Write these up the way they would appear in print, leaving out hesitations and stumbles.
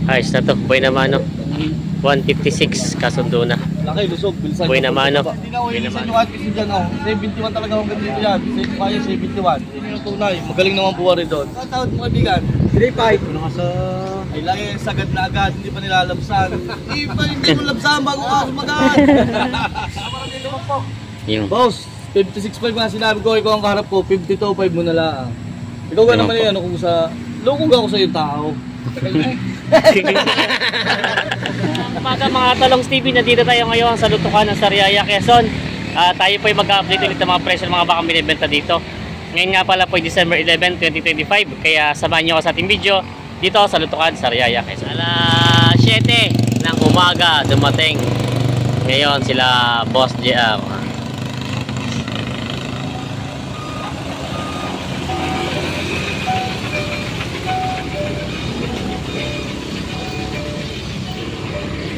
Ayos na to. Buhay naman, no? 156 kasundo na. Laki, lusog, bilisan. Buhay naman, no? Hindi na ako yung isa nyo at kasi dyan, oh. 71 talaga akong ganito yan. Kaya 71. Yun yung tunay. Magaling naman buwari doon. Ang tawad mo kaibigan? 3-5. Ano ka sa... Ay, lagi sagad na agad. Hindi pa nilalabsan. Hindi mo labsan bago ka sumagat. Yung... Boss, 56.5 nga sinabi ko. Ikaw ang kaharap ko. 52.5 mo na lang. Ikaw ka naman yan. Kung sa... Loko ako sa yung tao. Umaga mga Talongs TV, nandito tayo ngayon sa Lutukan ng Sariaya, Quezon. Tayo po ay mag-update ulit ng mga presyo ng mga bakang binibenta dito. Ngayon nga pala po ay December 11, 2025. Kaya samahan nyo ako sa ating video dito sa Lutukan, Sariaya, Quezon. Alas 7 ng umaga dumating ngayon sila Boss JR.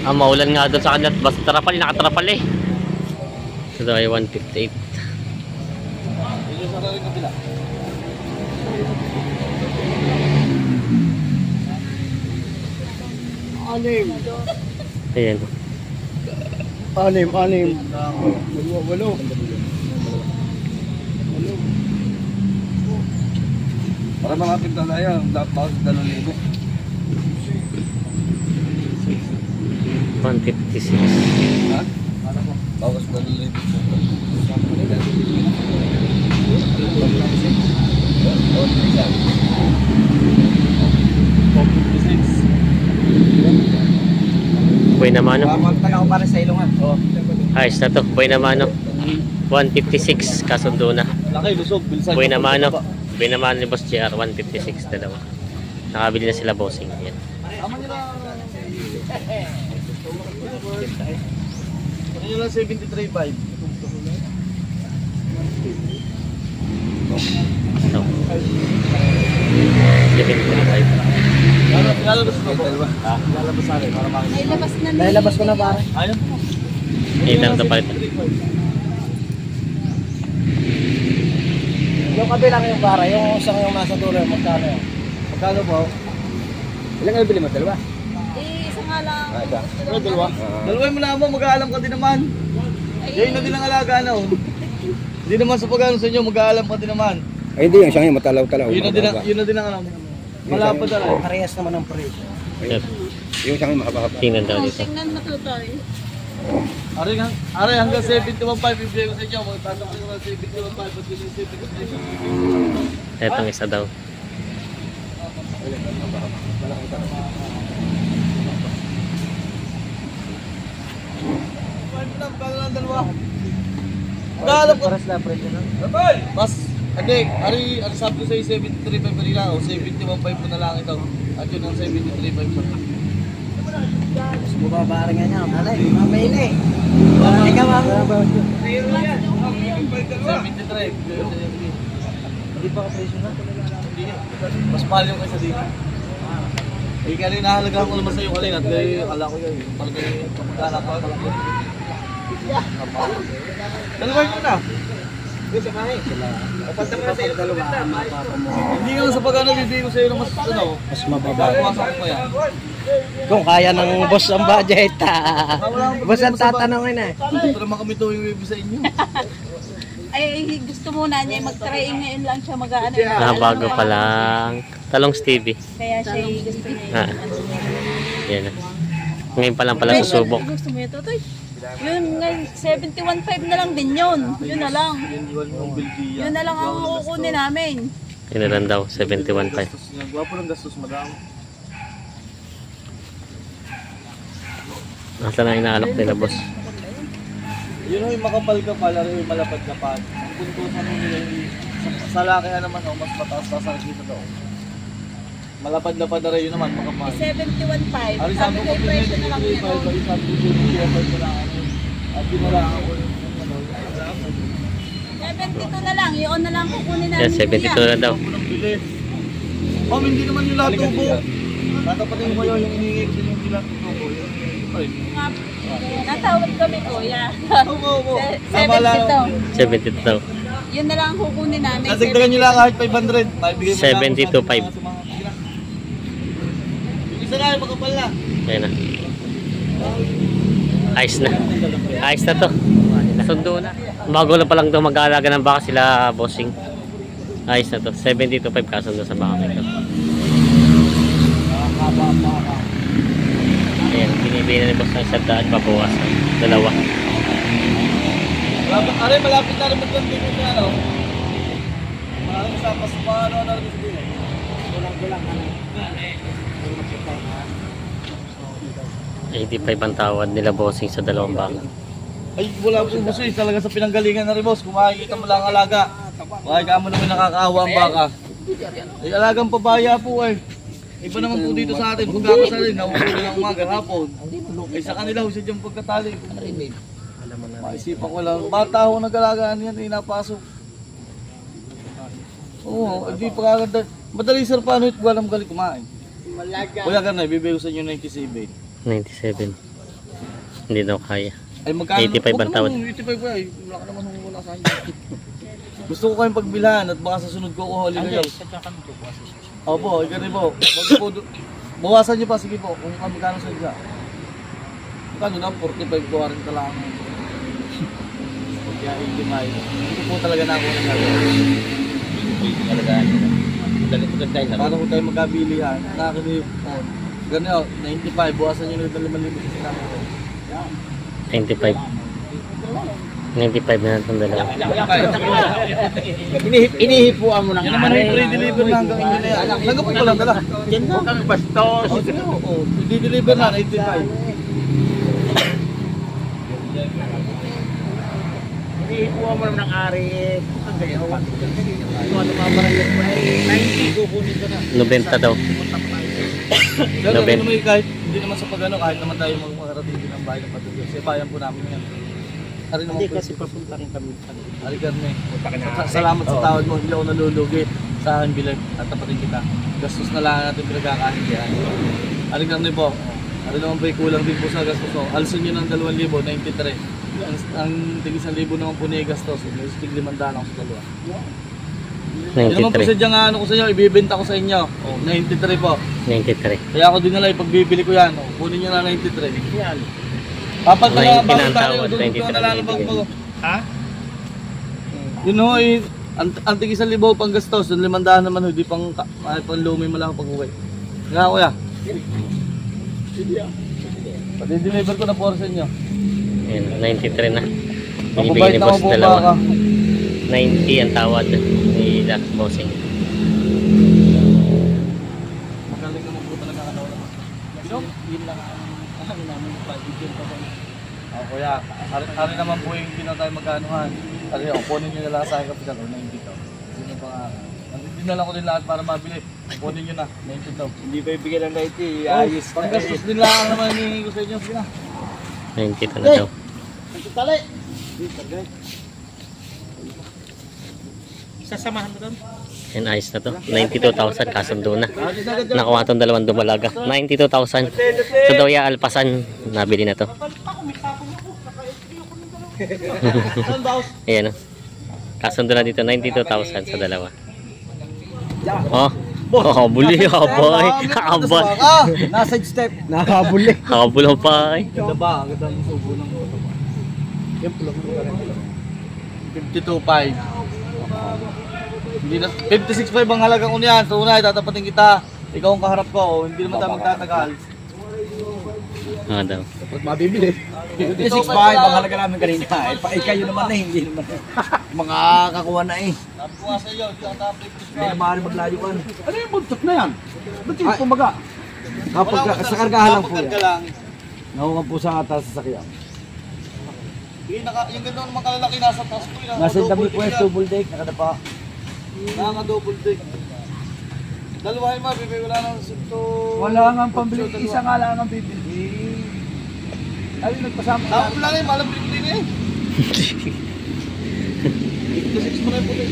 Maulan nga doon sa kanila. Basta trapal, nakatrapal eh. Ito ay 158. Anim. Ayan. Anim. Walo. Para mga pintala yan. Dapat 2,000. 156. Ha? Bawas 2,000. Buhay naman, no? Magtanaw para sa ilungan. Ayos na to. Buhay naman, no? 156 kasundo na. Laki, lusog, bilisan. Buhay naman, no? Buhay naman ni Boss JR. 156 dalawa. Nakabili na sila bossing. Yan. Ano yun lang 73.5? So, 75. Lalabas ko ba? Lalabas sa akin para makikita. Nailabas na ni... Nailabas ko na pare. Ayun. Ilang ito palit. Yung kabilang yung para, yung isang yung nasa dulo, magkano yun? Magkano po? Ilang kayo bili mo? Dalawa? Isa nga lang. Pero dalawa? Dalawa mo naman, mag-aalam ka din naman. Yun na din ang alaga na. Hindi naman sa pag-ano sa inyo, mag-aalam ka din naman. Ay hindi, yung siyang matalaw-talaw. Yun na din ang alam. Malapad talaga. Parehas naman ang presyo. Yung siyang mahaba-haba. Tingnan daw dito. Tingnan na to tayo. Aray hanggang 71.5 ibigay ko sa inyo. Magtatanong ko ng 71.5 at yun yung 71.5. Etong isa daw. Magkaalam ko. Paras na presyo na. Mas, ari sabi ko sa 73.5 pa rin lang. O 71.5 mo na lang ito. At yun ang 73.5 sa akin. Mas bumabara nga niya, malay, mamayin eh. Ikaw ang... 73. Hindi pa ka-presyo na? Hindi. Mas mahal yung kaysa dito. Eh, kaya rin nahalagahan ko naman sa'yo kalin at kala ko yun. Palagay yung kamag-anak ko. Dalawa ko na. Gusto ka eh. Kapag naman sa iyo, Hindi nga sa pag-ano bibigay ko sa'yo ng mas ano. mas mababa. Masakit mo yan. Kung kaya ng boss ang budget, boss ang tatanungin eh. Ito naman kami ito yung bibigay sa inyo. Ay, gusto muna niya mag-try ngayon lang siya mag-ano. Bago pa lang. Talongs TV. Kaya siya gusto niya. Yan na. Ngayon pa lang pala susubok. Gusto mo ito, Toy? Yun, 71.5 na lang din yun. Yun na lang. Yun na lang ang kukunin namin. Yun na lang daw. 71.5. Gwapo ng gastos, madam. Nasa na inaalok nila, boss. Yun yung makapal ka pala, yung malapad ka pa. Ang puntusan mo nila yung sa laki naman, mas mataas-taas ang kita daw. Malapad-lapad na rin yun naman, makapal. 71.5. Ari Sabi ko yung presyo na lang ito. Ari sabi ko yung at dinalaan ko yung 72 na lang. Yun na lang kukunin namin. Yes, 72 na daw. Oh, hindi naman yung lahat tubo. Tatapatin mo yung iniingay ko yung ilang tubo. Natawad kami, kuya. Oo. Tama lang. 72. 72 daw. Yun na lang kukunin namin. Nadagdagan nyo lang kahit 500. Maibigay mo 72.5. Yung Isa na, makapal na. Ayan na. Ayos na. Ayos na to. Sundo na. Bago na palang to mag-aalaga ng baka sila bossing. Ayos na to. 70 to 5 kasundo sa baka nito. Ayan, binibigyan na ni boss ng 100 pabawas. Dalawa. Malapit na rin magkantin ko na, no? Maraming sa pasupano na rin gusto din. Gulang-gulang ka na. 85 ang tawad nila bossing sa dalawang baka. Ay, wala po boss eh. Talaga sa pinanggalingan na rin boss. Kung makikita mo lang ang alaga. Makikita mo naman nakakaawa ang baka. Ay, alagang pabaya po eh. Iba naman po dito sa atin. Pagkakasali, nauulo lang umaga, hapon. Ay, sa kanila, huwag siya dyan pagkatali. Maisipan ko lang. Bata ako nag-alagaan yan, eh, napasok. Oo, hindi pa kaganda. Madali sir, paano ito walang galing kumain? Kuya ka na, ibibigay ko sa inyo 97. 97. Hindi daw kaya. Ay, magkano? 85 ang tawad. 85 ba? Wala ka naman wala sa inyo. Gusto ko kayong pagbilhan at baka sa sunod ko kuhuli kayo. Opo, ganun po. Bawasan niyo pa, sige po, kung magkano sa inyo. Magkano na, 45 ko rin talaga. Kaya 85. Ito po talaga na ako ng gagawin. Para po tayo magkabilihan. Nakakinig po. Ganun, 95. Bawasan niyo na 5,000 kasi namin po. 95. 95 na itong dalawa. Inihipuan mo ng Yan naman yung pre-deliver na hanggang inyo na yan. Hanggang po lang dala. Yan mo kang bastos. Oo, i-deliver na, 85. Inihipuan mo ng ari. Ang gayaw. Ano mamarayat mo ay 90 kukunin ka na. 90 daw. Pero naman kahit hindi naman sa pagano, kahit naman tayo makarating din ng bayan ng Patuloy. Kasi bayan po namin yan. Ari naman Hindi po. kasi papunta rin kami. Ari Carne. Salamat sa tawad mo. Hindi ako nalulugi sa akin bilag at tapatin kita. Gastos na lang natin pinagkakain yan. Ari Carne po. Ari naman po kulang din po sa gastos ko. Alsin nyo ng 2,000, 93. Ang tig 1,000 naman po niya gastos. Tig 500 ako sa dalawa. Yan naman po 93. sadyang ano ko sa inyo, ibibenta ko sa inyo. 93 po. 93. Kaya ako din nila ipagbibili ko yan. Kunin nyo na 93. Yan. Papat na lang Pinantawad, tayo doon 23 ko nalalabag mo. Ha? Yun ho eh, ang tig 1,000 pang gastos, yung 500 naman ho, di pang lumi mo lang pag uwi. Nga kuya. Pati-deliver ko na po sa inyo. Ayan, 93 na. Binibigyan Mababait ni na boss ako po dalawa. baka. 90 ang tawad ni Doc Bossing. Magaling naman po talaga ano. Yun lang ang namin pag-ibigyan pa rin. Kuya, hari naman po yung pinatay magkaanuhan. Hari ako, kunin nyo na lang sa akin kapital, 90 daw. Sino pa nga? Nandito lang ko din lahat para mabili. Kunin nyo na, 90 daw. Hindi pa ibigyan ng 90. Ayos. Panggastos din lang naman hinihingi ko sa inyo. Sige na. 92 na daw. Tali! Sasamahan mo doon? And ayos na to. 92,000 kasundo na. Nakuha itong dalawang dumalaga. 92,000. So daw ya alpasan. Nabili na to. Ayan o. Kasundo na dito. 92,000 sa dalawa. Oh. Oh, habuli. Habay. Habay. Nasa step. Nakabuli. Habul habay. Ganda ba? Ganda ng subo ng moto. Yan pulang mo ka rin. 52.5. Hindi na 56.5 ang halaga ko niyan. So una, tatapatin kita. Ikaw ang kaharap ko. Hindi naman tayo magtatagal. Ah, daw. Pag mabibili. 56 ba? Ibang halaga namin kanina. Kayo naman na hindi naman. Mga kakuha na eh. Sabi ko nga sa iyo, hindi ako Hindi na tapos. maaari maglayuan. Ano yung buntot na yan? Ba't yung pumaga? Kapag sa kargahan lang po yan. Karga lang. Nakuha po sa atas sa sakyan. Yung ganda naman kalalaki nasa taas ko. Nasa dami po yung double deck. Nakadapa. Naka-double deck. Dalawahin mo, bibig wala nang sinto. Wala nga pambili. Isa nga lang ang bibili. Ano yung nagpasama ka? Tapos lang eh, malam bibili na eh. 56 mo na yung puti.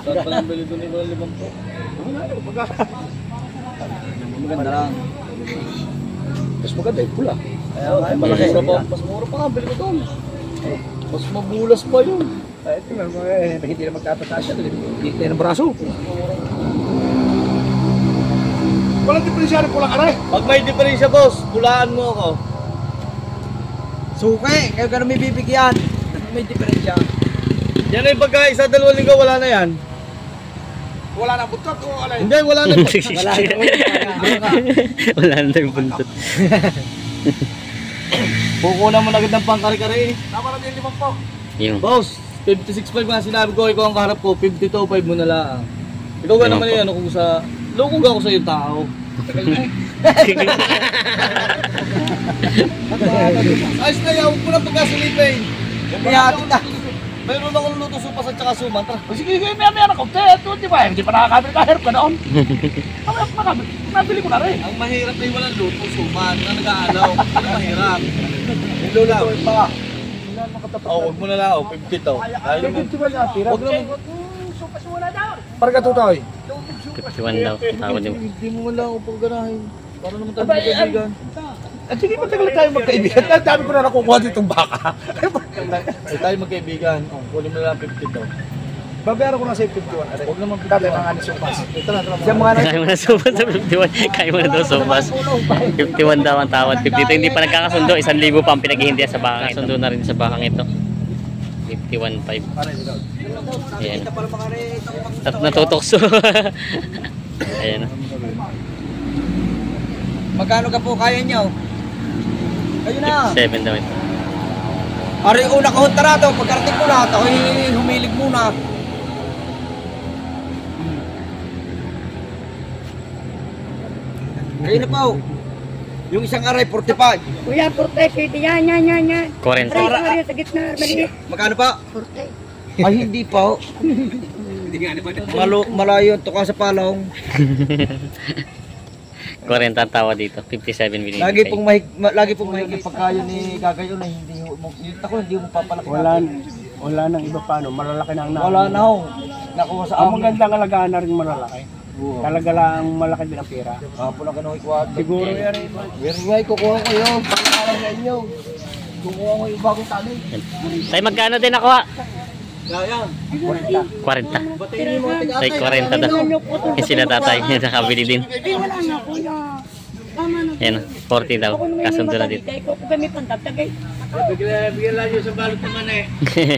Saan pa lang bili doon eh, walang 5 po. Maganda lang. Mas maganda yung pula. Kaya nga, mas mura pa nga, bili ko doon. Mas mabulas pa yun. Ay, tingnan mo hindi na magtataas siya. Hindi tayo ng braso. Walang diferensya rin pulang aray. Pag may diferensya, boss, bulaan mo ako. Suki, kaya ka na may bibigyan. May diferensya. Yan ay pagka isa, 2 linggo, wala na yan. Wala na butot o alay. Hindi, wala na. Wala na. Wala na yung buntot. Kukunan mo na agad ng pangkari-kari. Tama na din 5 po. Yung Boss, 56.5 nga sinabi ko, ikaw ang kaharap ko, 52.5 mo na lang. Ikaw ka naman yan, kung sa... Loko ka ako sa yung tao. Ayos na yan, huwag mo na pagkasilipin. Kaya kita. Mayroon akong luto supas at saka suman. Tara. Sige, may na kaunti. Ito, di ba? Hindi pa nakakabili ka. Herb ka noon. Nabili ko na rin. Ang mahirap ay walang luto suman na nag-aalaw. Ano mahirap? Yung lulutuin pa. Huwag mo na lang, 50 to. Huwag na Parang tutoy. 51 daw. Tawad mo. Hindi mo lang ako pagganahin. Para naman tayo magkaibigan. At sige, matagal tayo magkaibigan. Dami ko na nakukuha ditong baka. Ay tayo magkaibigan. Kunin mo na lang 50 to. Babayaran ko na sa 51. Huwag naman Tatay ng anis yung pas. Tara. Siya mga Kaya mo na subas sa 51. Kaya mo na daw subas. 51 daw ang tawad. 52 hindi pa nagkakasundo. 1,000 pa ang pinaghihindihan sa bakang ito. Kasundo na rin sa bakang ito. 51.5. Ayan. Natutokso. Ayan. Magkano ka po kaya niyo? Kayo na. 57 daw ito. Ari una ko tarato, pagkarating ko lahat, ako humilig muna. Kayo na po. Yung isang aray, 45. Kuya, porte, pwede yan. 40. Aray, sa gitna, maliit. Magkano pa? Porte. Ay, hindi pa. Malayo to ka sa palong. 40 ang tawa dito. 57 binibigay. Lagi pong mahigit pagkayo ni Gagayon na hindi mo, hindi mo papalaki. Wala nang iba pa, no? Malalaki na ang nakuha. Wala na ho. Nakuha sa Ang amin. magandang alagaan na rin malalaki. Oo. Talaga lang malaki din ang pera. Pula ka na ikuha. Siguro yan rin. Meron nga, kukuha ko yun. Pagkakalang sa inyo. Kukuha ko yung bagong tali. Tay, magkano din ako ha? Yan. 40. Batiin mo tig Tay, 40 daw. Yung sila tatay. Nakabili din. Ay, wala nga, kuya. Tama na. Ayan, 40 daw. Kasundo na dito. Kaya ko kami pantagtagay. Bigyan lang yun sa balot naman eh.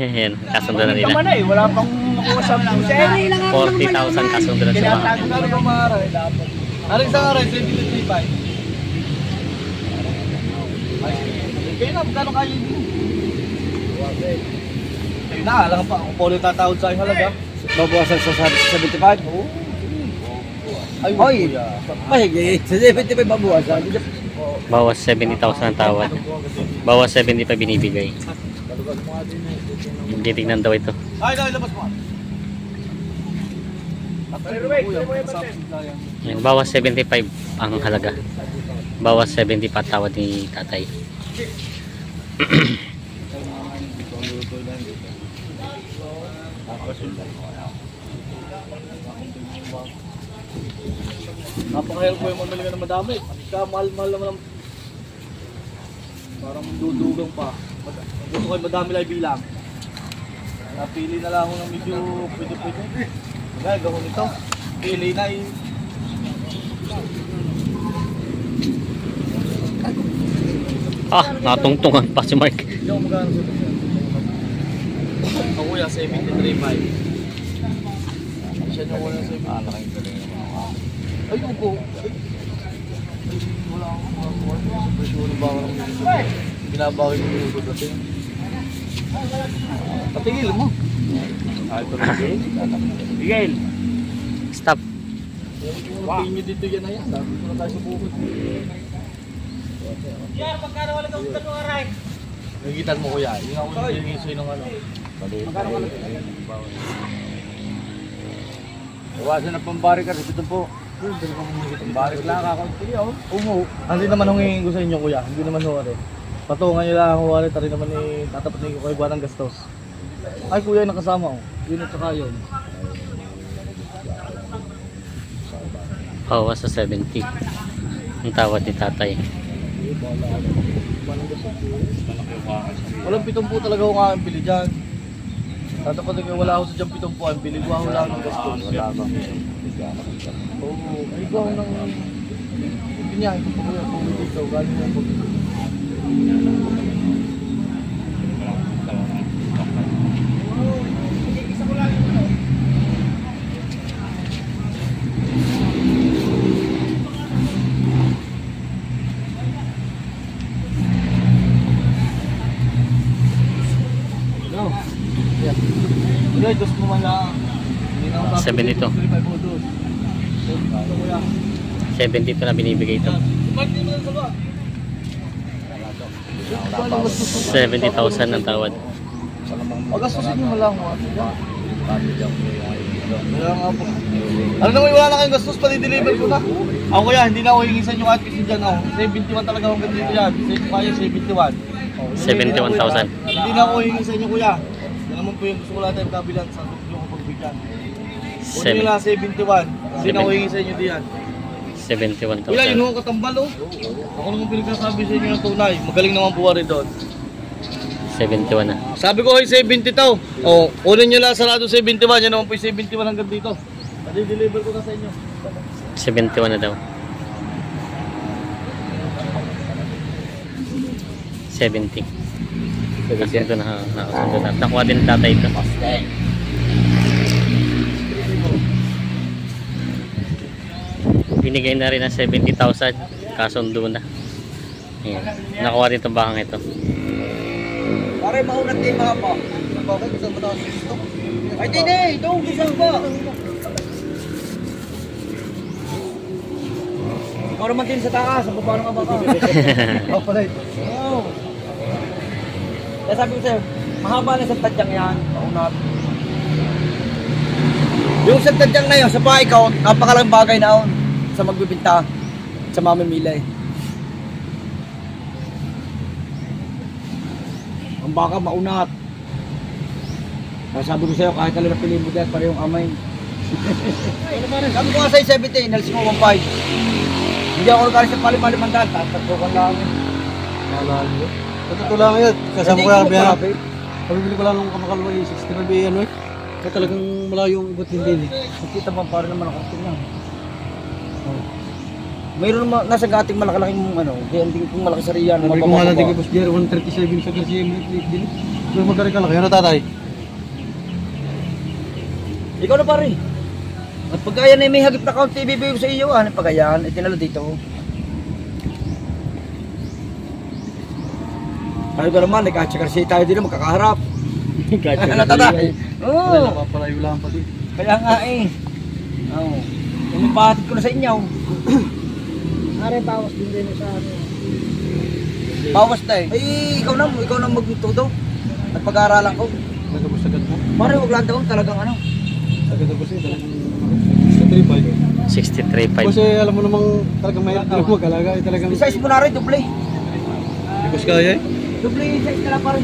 Ayan, kasundo na nila. Naman eh, wala pang makuha sa pusa. Ay, lang ako ng 40,000 kasundo na sila. Ano ba maaari? Ano isang aray? 75. Kaya na, magkano kayo yun? Ayun na, alam pa. Kung polo tatawad sa aking halaga. Babawasan sa 75? Oo. Ay, kuya. Mahigit. Sa 75 babawasan. Bawas 70,000 ang tawad. Bawas 70 pa binibigay. Hindi tignan daw ito. Ay, labas mo. Ayan, bawas 75 ang halaga. Bawas 70 pa tawad ni tatay. Napakahirap ko yung mamili ka ng madami. Mahal-mahal naman ang... Parang dudugang pa. Gusto ko yung madami lang bilang. Napili na lang ako ng medyo pwede-pwede. Kaya gawin ito. Pili na eh. Ah, natungtungan pa si Mark. Hindi ako magkano sa ito. Ako kuya, 73.5. Siya nyo wala 73. Ay, upo. Wala akong mga presyon ba ako ng binabawi ko yung upo dati. Patigil mo. Ay, patigil. Miguel, Stop. Wow. Pinyo dito yan na yan. Sabi ko na tayo sa bukod. Yan, magkano wala kang tanong aray? Nagitan mo kuya. Yung ako yung sa'yo ng ano. Magkano wala kang Bawasan na pambari ka. Ito po. Pambari lang ako. Umo. Hindi naman hungingin ko sa inyo kuya. Hindi naman ho rin. Patungan nyo lang ako rin. Tari naman tatapatin ko kayo buwan ng gastos. Ay kuya yung nakasama ko. Yun at saka yun. Bawas sa 70 ang tawad ni tatay. Walang 70 talaga ako nga ang bili dyan. Tatapos wala ako sa dyan 70 ang bili ko ako lang ng gastos. Oo, ay ko ako ng binyahin ko po yung dito, galing mo po. Kuya, dos mo man lang. 72 na binibigay ito. 70,000 ang tawad. Pag-gastusin mo lang mo. Ano naman wala na kayong gastos, pati-deliver ko na. Ako kuya, hindi na ako hingin sa inyo kahit kasi dyan ako. 71 talaga akong ganito dyan. Kaya 71. 71,000. Hindi na ako hingin sa inyo kuya. Yan naman po yung gusto ko lang tayo kabilan sa yung pagbigyan. Kunin nyo lang 71. Hindi na ako hingin sa inyo diyan. 71,000. Kuya, yun ako katambal oh. Ako naman pinagsasabi sa inyo ng tunay. Magaling naman buwari doon. 71 na. Sabi ko ay 70 to. Oh, kunin nyo lang sarado 71. Yan naman po yung 71 hanggang dito. Pati-deliver ko na sa inyo. 71 na daw. 70. Nakasunod na. Nakuha din tatay ito. Binigay na rin ng 70,000. Kasundo na. Ayan. Nakuha din itong bakang ito. Pare, maunat din mga pa. Bakit? Gusto mo na gusto? Ay, hindi. Ito, gusto ba? Ikaw naman din sa taas. Ang paano nga ba ka? Oo. Kaya sabi ko sa'yo, mahaba na sa tadyang yan. Maunat. Yung sa tadyang na yun, sa bahay ka, napakalaking bagay na yun. Sa magbibinta. Sa mamimilay. Ang baka maunat. Kaya sabi ko sa'yo, kahit alin na piliin mo dahil para yung amay. Sabi ko nga sa'yo 70, inalis mo 1.5. Hindi ako nagkalis sa palim-palimandaan, tatagpukan lang. Malalo yun. Totoo lang yun. Kasama ko yung biya. Pabibili ko lang ng kamakalwa yung 65 eh, ano eh. Kaya talagang malayo yung ibot din eh. Nakita mo, parang naman ako tingnan. Mayroon naman, nasa gating malaki-laking ano, hindi kung malaki sa riyan. Sabi ko nga natin kay Boss Jer, 137 sa Garcia Minute din. So magkari ka lang, ano tatay? Ikaw na pare. At pagkaya na may hagip na count ibibigay ko sa iyo, ano pagkayaan, itinalo dito. Tayo ka naman, nagkatsakarsi tayo din na magkakaharap. Ano tatay? Oo. Napapalayo lang pati. Kaya nga eh. Oo. Umipahatid ko na sa inyo. Are, bawas din din sa ano. Bawas tayo. Ay, ikaw na magtuto. At pag-aaralan ko. Nagabos-sagad mo? Pare, huwag lang daw, talagang ano. Sagad-agos eh, talagang 63.5. 63.5. Kasi alam mo namang talagang mahirap na mag-alaga eh, talagang... Size mo na rin, doble. Ibos kaya eh? Doble size ka lang pare.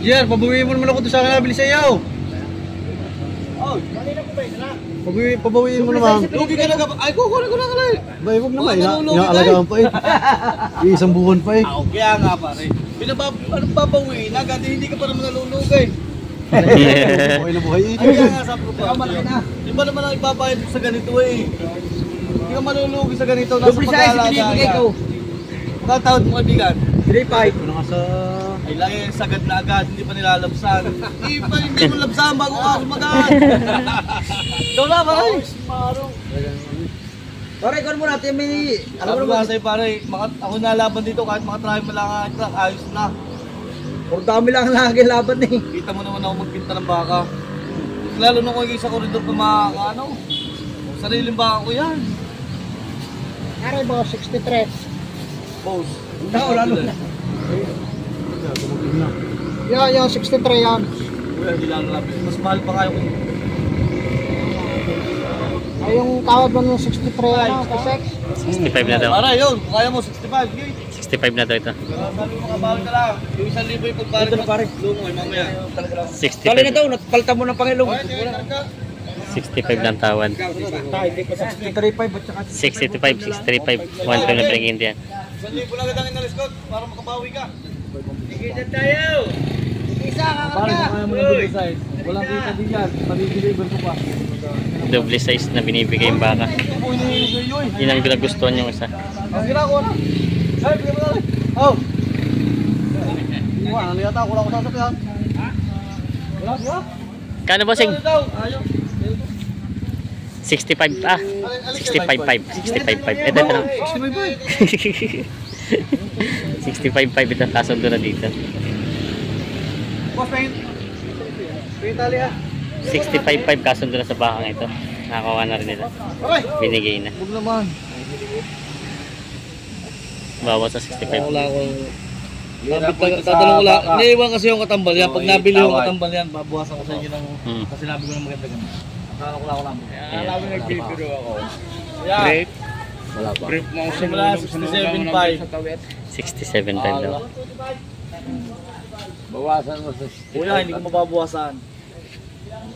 Jer, pabawiin mo naman ako doon sa akin nabili sa iyo. Pabawiin mo naman. Lugi ka na ka. Ay, kukunin ko na ka lang. Bay, huwag naman. Inaalagaan pa eh. Isang buwan pa eh. Kaya nga pare. Anong pabawiin? Agad hindi ka pa naman nalulugay. Buhay na buhay eh. Kaya nga sabi ko pa. Di ba naman ang ibabayad sa ganito eh. Hindi ka malulugi sa ganito. Doble size, binibigay ko. Magkatawad mo kaibigan. 3.5. Ano ka sa... Ay lagi, sagad na agad, hindi pa nilalabsan. Hindi mo labsan bago ka sumagat. Ikaw na, pare. Pare, ikaw mo natin may... Alam mo naman sa'yo, pare, ako nalaban dito kahit mga try mo lang ang truck, ayos na. Puro dami lang lagi laban eh. Kita mo naman ako magpinta ng baka. Lalo nung ko sa koridor pa mga ano, sariling baka ko yan. Are, bawas 63. Boss. Tao, lalo na. Yung 63 yan. Kuya, hindi lang lapis. Mas mahal pa kayo kung... Ay, yung tawad mo ng 63 ano, kasek. 65 na daw. Para yun, kung kaya mo 65, sige. 65 na daw ito. Sabi mo kabawal ka lang. Yung 1,000 yung pagbalik Ito na pare. Lungoy mamaya. 65. Kali na daw, napalitan mo ng Pangilong. Okay, sige, ka. 65 ng tawad. 63.5 at saka 65, 635. 1 na pinag-Indian. 1,000 lang agad ang inalis ko para makabawi ka. Paano kaya mo ng double size? Walang kita din yan. Pag-deliver ko pa. Double size na binibigay yung baka. Yun ang gustuhan yung isa. Ang ginagawa na. Ay, bigyan mo na rin. Oh. Wala, naliyata. Wala ko sasakyan. Wala, wala. Kano bossing? Ayaw. 65 65.5 65.5 ito na 65.5 ito kasundo na dito Boss, paint. Paint tali ah. 65.5 kasundo na sa bakang ito nakakuha na rin nila binigay na Huwag naman. bawas sa 65 Wala akong... Tatanong ko lang. Iniiwan kasi yung katambal yan. Pag nabili yung katambal yan, babawasan ko sa inyo ng... Kasi nabi ko ng maganda-ganda. Akala ko lang. Alam mo nagbibiro ako. Yeah. Break. Wala pa. Brief mo ako Simula 67.5. 67 time daw Bawasan mo sa Kuya, hindi ko mababawasan.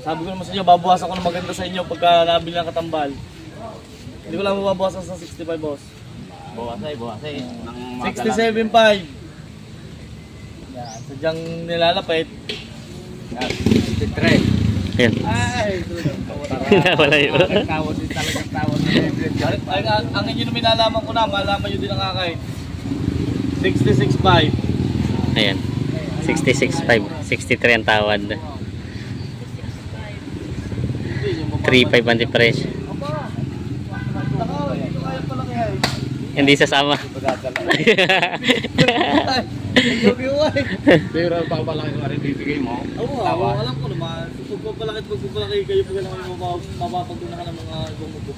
Sabi ko naman sa inyo, babawasan ko ng maganda sa inyo pagka nabili ng katambal. Hindi ko lang mababawasan sa 65, boss. Bawasay. 67.5. Yan, sadyang nilalapit. 63. yan wala yun Tawad din talagang tawad. Ang inyo na minalaman ko na, malaman nyo din ang akay. 66.5. ayan 66.5 63 ang tawad 3.5 ang difference hindi sasama Pero pa pala yung rin bibigay mo. Oo, alam ko naman. Pagpapalakit kayo pag alam mo mapapagduna ka ng mga ibang mubo.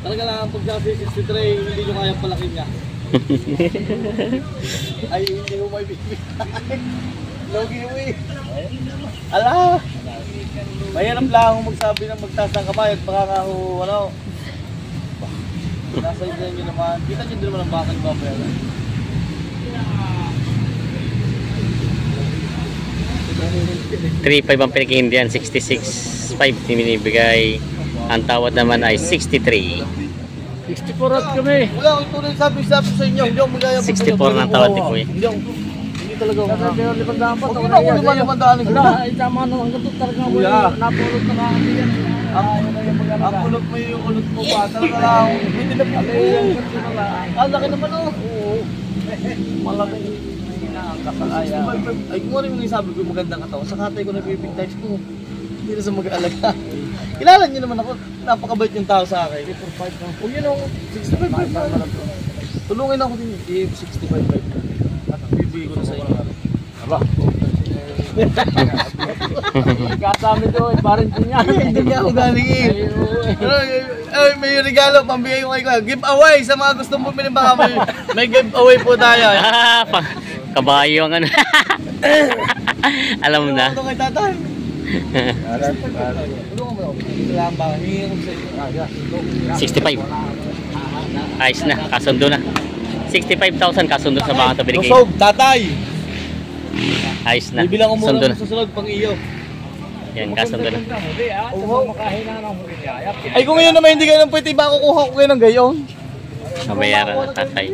Talaga lang, pag kasi 63, hindi nyo kaya palakin niya. Ay, hindi mo may bibigay. Logi mo eh. Ala! Mahirap lang akong magsabi ng magtaas ng kamay at baka nga ako, ano. Nasa isa nyo naman. Kita nyo din naman ang baka ni Babela. 3.5 ang pinag-Indian 66.5 binibigay ang tawad naman ay 63 64 at kami. Wala akong tunay sabi sa inyo. Hindi ako magayabang sa inyo. 64 ng tawad ni Kuya Hindi ako. Hindi talaga ako. Pero limandaan pa. Huwag yun ako naman limandaan. Wala, ay tama no. Ang gatot talaga mo. Napulot na kakatiyan. Ang kulot mo yung kulot mo pa. Talaga lang. Hindi na pinagay. Ang laki naman oh. Oo. Malaki. Ang kasalaya. Ay kung ano yung sabi ko magandang katawan. Sa katay ko na bibig types ko. Hindi na sa mag-aalaga. Kilala niyo naman ako. Napakabait yung tao sa akin. 65 na. Huwag yun ako. 65. Tulungin ako din. 65. At bibigay ko na sa inyo. Aba. Kasama doon, parang din niya. Hindi niya ako galing eh. Ay, may regalo, pambigay ko kayo. Giveaway sa mga gustong bumili baka may giveaway po tayo. kabayo ang ano alam mo na Ito kay tatay. Tulungan mo ako. Kailangan ba? Hingin ko sa inyo. 65 ayos na, kasundo na 65,000 kasundo sa mga ito binigay Lusog, tatay. ayos na, Bibilang ko muna sundo na sa susunod pang iyo. yan, kasundo na Ay kung ngayon naman hindi kayo ng pwede, ba kukuha ko kayo ng gayon? mabayaran na tatay.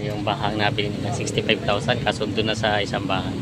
Yung bahang nabili nila 65,000 kasundo na sa isang bahan.